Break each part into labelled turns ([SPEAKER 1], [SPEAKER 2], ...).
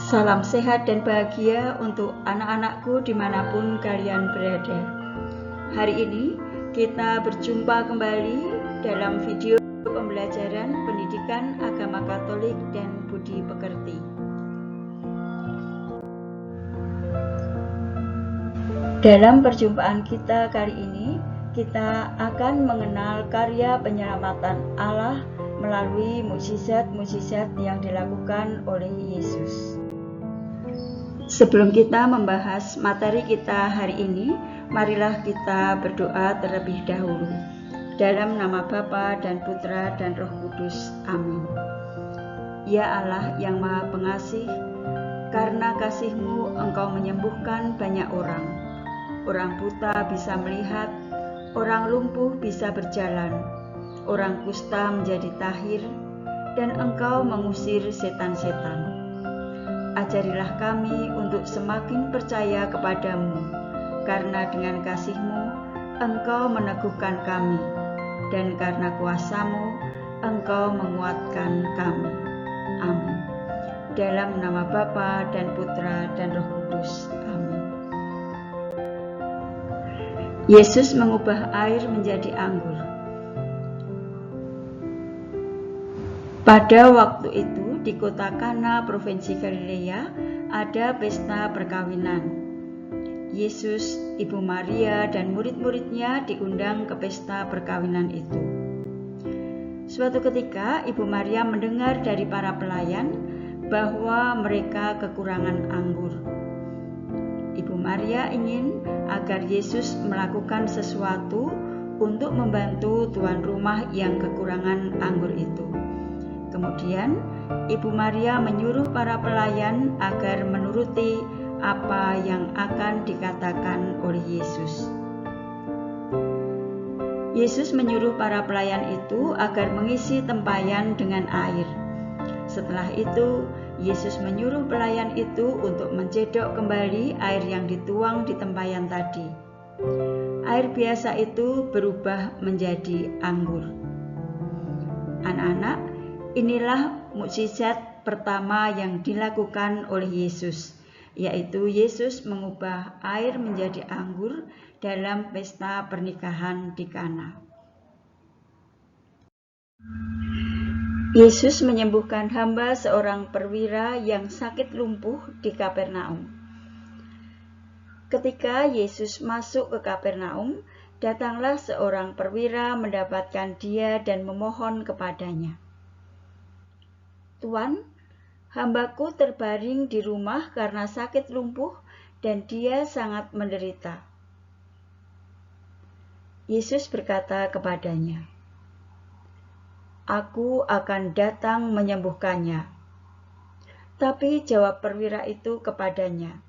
[SPEAKER 1] Salam sehat dan bahagia untuk anak-anakku dimanapun kalian berada. Hari ini kita berjumpa kembali dalam video pembelajaran pendidikan agama Katolik dan budi pekerti. Dalam perjumpaan kita kali ini, kita akan mengenal karya penyelamatan Allah melalui mukjizat-mukjizat yang dilakukan oleh Yesus. Sebelum kita membahas materi kita hari ini, marilah kita berdoa terlebih dahulu. Dalam nama Bapa dan Putra dan Roh Kudus. Amin. Ya Allah yang Maha Pengasih, karena kasih-Mu Engkau menyembuhkan banyak orang. Orang buta bisa melihat, orang lumpuh bisa berjalan, orang kusta menjadi tahir, dan Engkau mengusir setan-setan. Ajarilah kami untuk semakin percaya kepadamu, karena dengan kasih-Mu Engkau meneguhkan kami, dan karena kuasa-Mu Engkau menguatkan kami. Amin. Dalam nama Bapa dan Putra dan Roh Kudus. Amin. Yesus mengubah air menjadi anggur. Pada waktu itu, di kota Kana, provinsi Galilea, ada pesta perkawinan. Yesus, Ibu Maria, dan murid-muridnya diundang ke pesta perkawinan itu. Suatu ketika, Ibu Maria mendengar dari para pelayan bahwa mereka kekurangan anggur. Ibu Maria ingin agar Yesus melakukan sesuatu untuk membantu tuan rumah yang kekurangan anggur itu. Kemudian, Ibu Maria menyuruh para pelayan agar menuruti apa yang akan dikatakan oleh Yesus. Yesus menyuruh para pelayan itu agar mengisi tempayan dengan air. Setelah itu, Yesus menyuruh pelayan itu untuk mencedok kembali air yang dituang di tempayan tadi. Air biasa itu berubah menjadi anggur. Anak-anak, inilah mukjizat pertama yang dilakukan oleh Yesus, yaitu Yesus mengubah air menjadi anggur dalam pesta pernikahan di Kana. Yesus menyembuhkan hamba seorang perwira yang sakit lumpuh di Kapernaum. Ketika Yesus masuk ke Kapernaum, datanglah seorang perwira mendapatkan dia dan memohon kepadanya. Tuan, hambaku terbaring di rumah karena sakit lumpuh dan dia sangat menderita. Yesus berkata kepadanya, "Aku akan datang menyembuhkannya." Tapi jawab perwira itu kepadanya,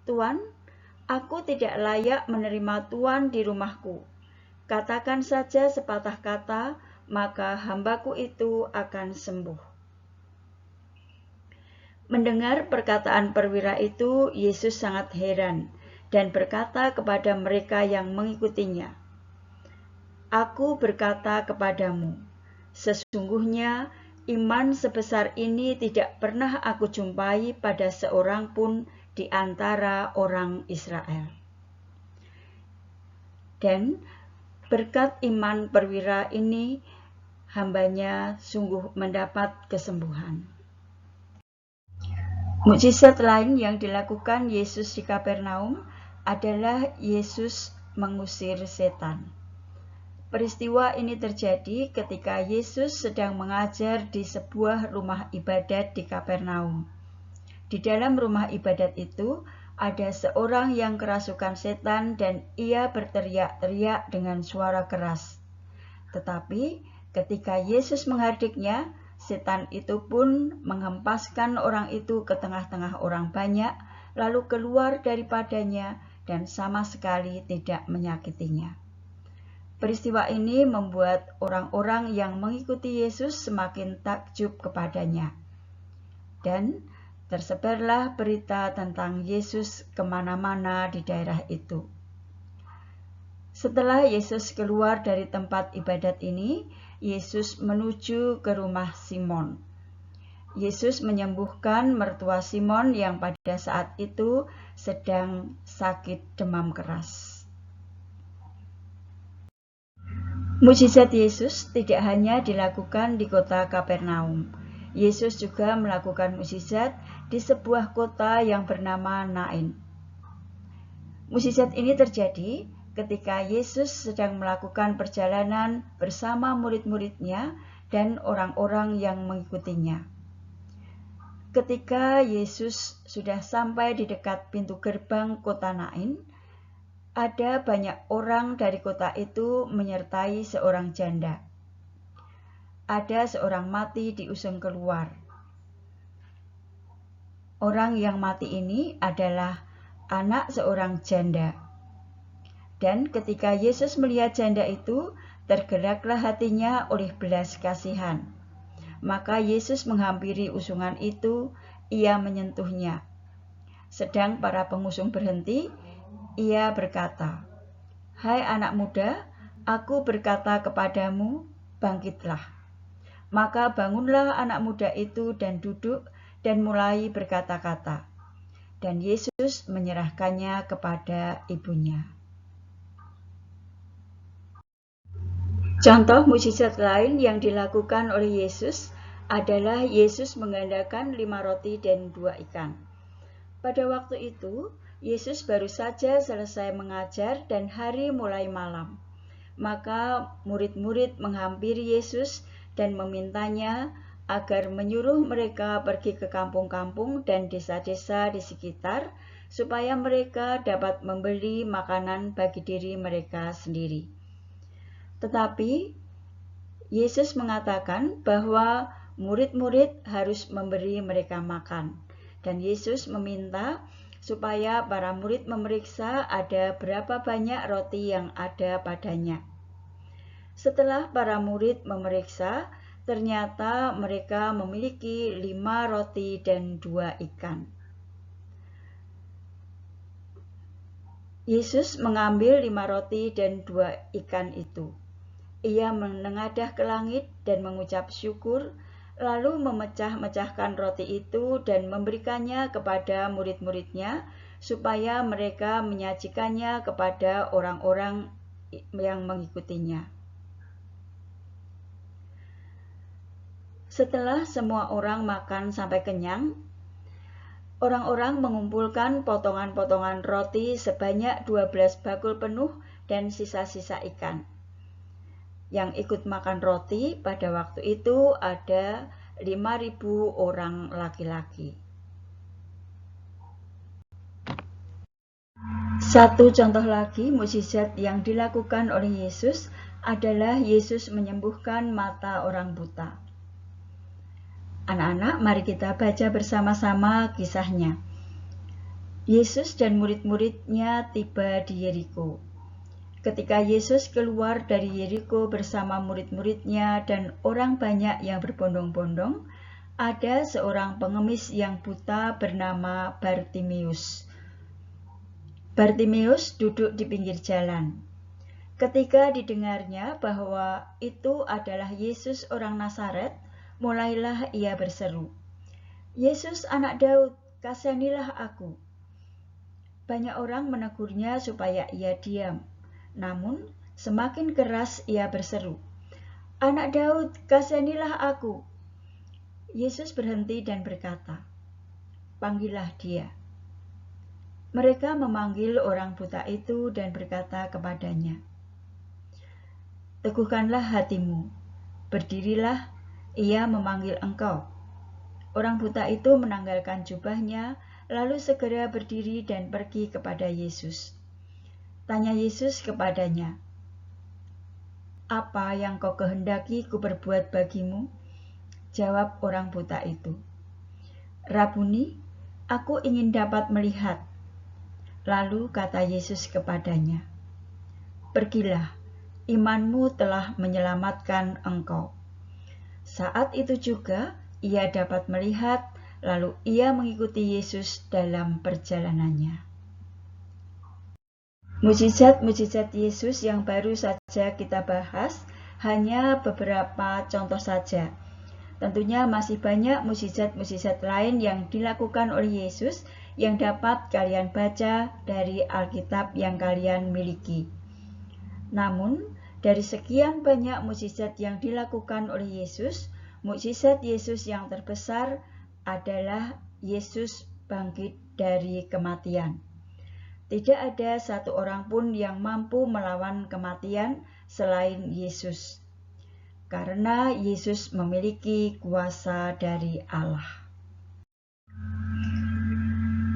[SPEAKER 1] "Tuan, aku tidak layak menerima Tuan di rumahku. Katakan saja sepatah kata, maka hambaku itu akan sembuh." Mendengar perkataan perwira itu, Yesus sangat heran dan berkata kepada mereka yang mengikutinya, "Aku berkata kepadamu, sesungguhnya iman sebesar ini tidak pernah aku jumpai pada seorang pun di antara orang Israel." Dan berkat iman perwira ini, hambanya sungguh mendapat kesembuhan. Mukjizat lain yang dilakukan Yesus di Kapernaum adalah Yesus mengusir setan. Peristiwa ini terjadi ketika Yesus sedang mengajar di sebuah rumah ibadat di Kapernaum. Di dalam rumah ibadat itu ada seorang yang kerasukan setan dan ia berteriak-teriak dengan suara keras. Tetapi ketika Yesus menghardiknya, setan itu pun menghempaskan orang itu ke tengah-tengah orang banyak, lalu keluar daripadanya dan sama sekali tidak menyakitinya. Peristiwa ini membuat orang-orang yang mengikuti Yesus semakin takjub kepadanya. Dan tersebarlah berita tentang Yesus kemana-mana di daerah itu. Setelah Yesus keluar dari tempat ibadat ini, Yesus menuju ke rumah Simon. Yesus menyembuhkan mertua Simon yang pada saat itu sedang sakit demam keras. Mukjizat Yesus tidak hanya dilakukan di kota Kapernaum. Yesus juga melakukan mukjizat di sebuah kota yang bernama Nain. Mukjizat ini terjadi ketika Yesus sedang melakukan perjalanan bersama murid-muridnya dan orang-orang yang mengikutinya. Ketika Yesus sudah sampai di dekat pintu gerbang kota Nain, ada banyak orang dari kota itu menyertai seorang janda. Ada seorang mati diusung keluar. Orang yang mati ini adalah anak seorang janda. Dan ketika Yesus melihat janda itu, tergeraklah hatinya oleh belas kasihan. Maka Yesus menghampiri usungan itu, ia menyentuhnya. Sedang para pengusung berhenti, ia berkata, "Hai anak muda, aku berkata kepadamu, bangkitlah." Maka bangunlah anak muda itu dan duduk dan mulai berkata-kata. Dan Yesus menyerahkannya kepada ibunya. Contoh mukjizat lain yang dilakukan oleh Yesus adalah Yesus menggandakan 5 roti dan 2 ikan. Pada waktu itu, Yesus baru saja selesai mengajar dan hari mulai malam. Maka murid-murid menghampiri Yesus dan memintanya agar menyuruh mereka pergi ke kampung-kampung dan desa-desa di sekitar, supaya mereka dapat membeli makanan bagi diri mereka sendiri. Tetapi Yesus mengatakan bahwa murid-murid harus memberi mereka makan, dan Yesus meminta supaya para murid memeriksa ada berapa banyak roti yang ada padanya. Setelah para murid memeriksa, ternyata mereka memiliki 5 roti dan 2 ikan. Yesus mengambil 5 roti dan 2 ikan itu. Ia menengadah ke langit dan mengucap syukur, lalu memecah-mecahkan roti itu dan memberikannya kepada murid-muridnya, supaya mereka menyajikannya kepada orang-orang yang mengikutinya. Setelah semua orang makan sampai kenyang, orang-orang mengumpulkan potongan-potongan roti sebanyak 12 bakul penuh dan sisa-sisa ikan. Yang ikut makan roti pada waktu itu ada 5.000 orang laki-laki. Satu contoh lagi mukjizat yang dilakukan oleh Yesus adalah Yesus menyembuhkan mata orang buta. Anak-anak, mari kita baca bersama-sama kisahnya. Yesus dan murid-muridnya tiba di Yeriko. Ketika Yesus keluar dari Yeriko bersama murid-muridnya dan orang banyak yang berbondong-bondong, ada seorang pengemis yang buta bernama Bartimeus. Bartimeus duduk di pinggir jalan. Ketika didengarnya bahwa itu adalah Yesus orang Nazaret, mulailah ia berseru, "Yesus anak Daud, kasihanilah aku." Banyak orang menegurnya supaya ia diam. Namun semakin keras ia berseru, "Anak Daud, kasihanilah aku." Yesus berhenti dan berkata, "Panggillah dia." Mereka memanggil orang buta itu dan berkata kepadanya, "Teguhkanlah hatimu, berdirilah, ia memanggil engkau." Orang buta itu menanggalkan jubahnya, lalu segera berdiri dan pergi kepada Yesus. Tanya Yesus kepadanya, "Apa yang kau kehendaki ku berbuat bagimu?" Jawab orang buta itu, "Rabuni, aku ingin dapat melihat." Lalu kata Yesus kepadanya, "Pergilah, imanmu telah menyelamatkan engkau." Saat itu juga ia dapat melihat, lalu ia mengikuti Yesus dalam perjalanannya. Mukjizat-mukjizat Yesus yang baru saja kita bahas hanya beberapa contoh saja. Tentunya masih banyak mukjizat-mukjizat lain yang dilakukan oleh Yesus yang dapat kalian baca dari Alkitab yang kalian miliki. Namun, dari sekian banyak mukjizat yang dilakukan oleh Yesus, mukjizat Yesus yang terbesar adalah Yesus bangkit dari kematian. Tidak ada satu orang pun yang mampu melawan kematian selain Yesus, karena Yesus memiliki kuasa dari Allah.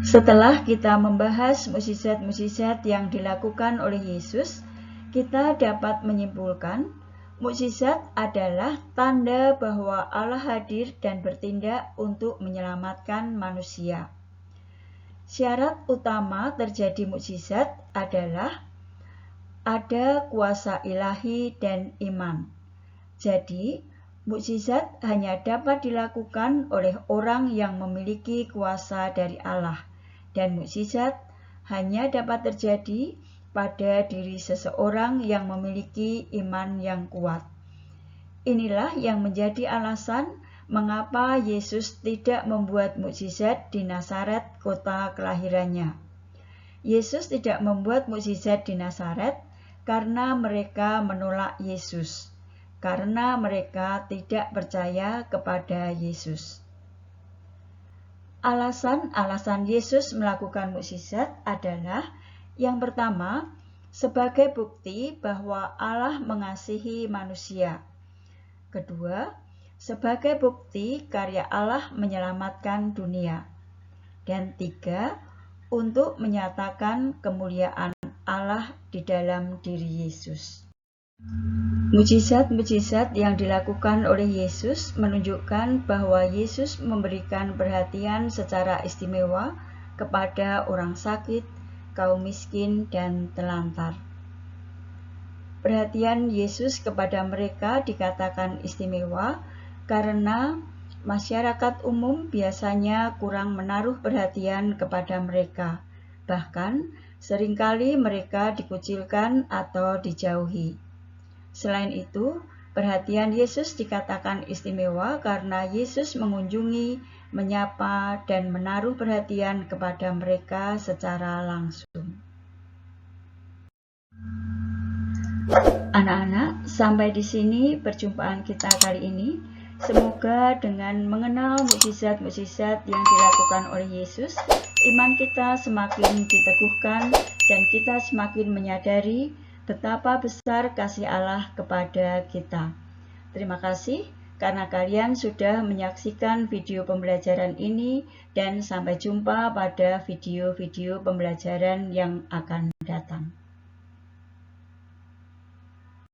[SPEAKER 1] Setelah kita membahas mukjizat-mukjizat yang dilakukan oleh Yesus, kita dapat menyimpulkan mukjizat adalah tanda bahwa Allah hadir dan bertindak untuk menyelamatkan manusia. Syarat utama terjadi mukjizat adalah ada kuasa ilahi dan iman. Jadi, mukjizat hanya dapat dilakukan oleh orang yang memiliki kuasa dari Allah, dan mukjizat hanya dapat terjadi pada diri seseorang yang memiliki iman yang kuat. Inilah yang menjadi alasan mengapa Yesus tidak membuat mukjizat di Nazaret, kota kelahirannya. Yesus tidak membuat mukjizat di Nazaret karena mereka menolak Yesus, karena mereka tidak percaya kepada Yesus. Alasan-alasan Yesus melakukan mukjizat adalah yang pertama, sebagai bukti bahwa Allah mengasihi manusia. Kedua, sebagai bukti karya Allah menyelamatkan dunia. Dan tiga, untuk menyatakan kemuliaan Allah di dalam diri Yesus. Mukjizat-mukjizat yang dilakukan oleh Yesus menunjukkan bahwa Yesus memberikan perhatian secara istimewa kepada orang sakit, kaum miskin, dan telantar. Perhatian Yesus kepada mereka dikatakan istimewa karena masyarakat umum biasanya kurang menaruh perhatian kepada mereka. Bahkan, seringkali mereka dikucilkan atau dijauhi. Selain itu, perhatian Yesus dikatakan istimewa karena Yesus mengunjungi, menyapa, dan menaruh perhatian kepada mereka secara langsung. Anak-anak, sampai di sini perjumpaan kita kali ini. Semoga dengan mengenal mukjizat-mukjizat yang dilakukan oleh Yesus, iman kita semakin diteguhkan dan kita semakin menyadari betapa besar kasih Allah kepada kita. Terima kasih karena kalian sudah menyaksikan video pembelajaran ini, dan sampai jumpa pada video-video pembelajaran yang akan datang.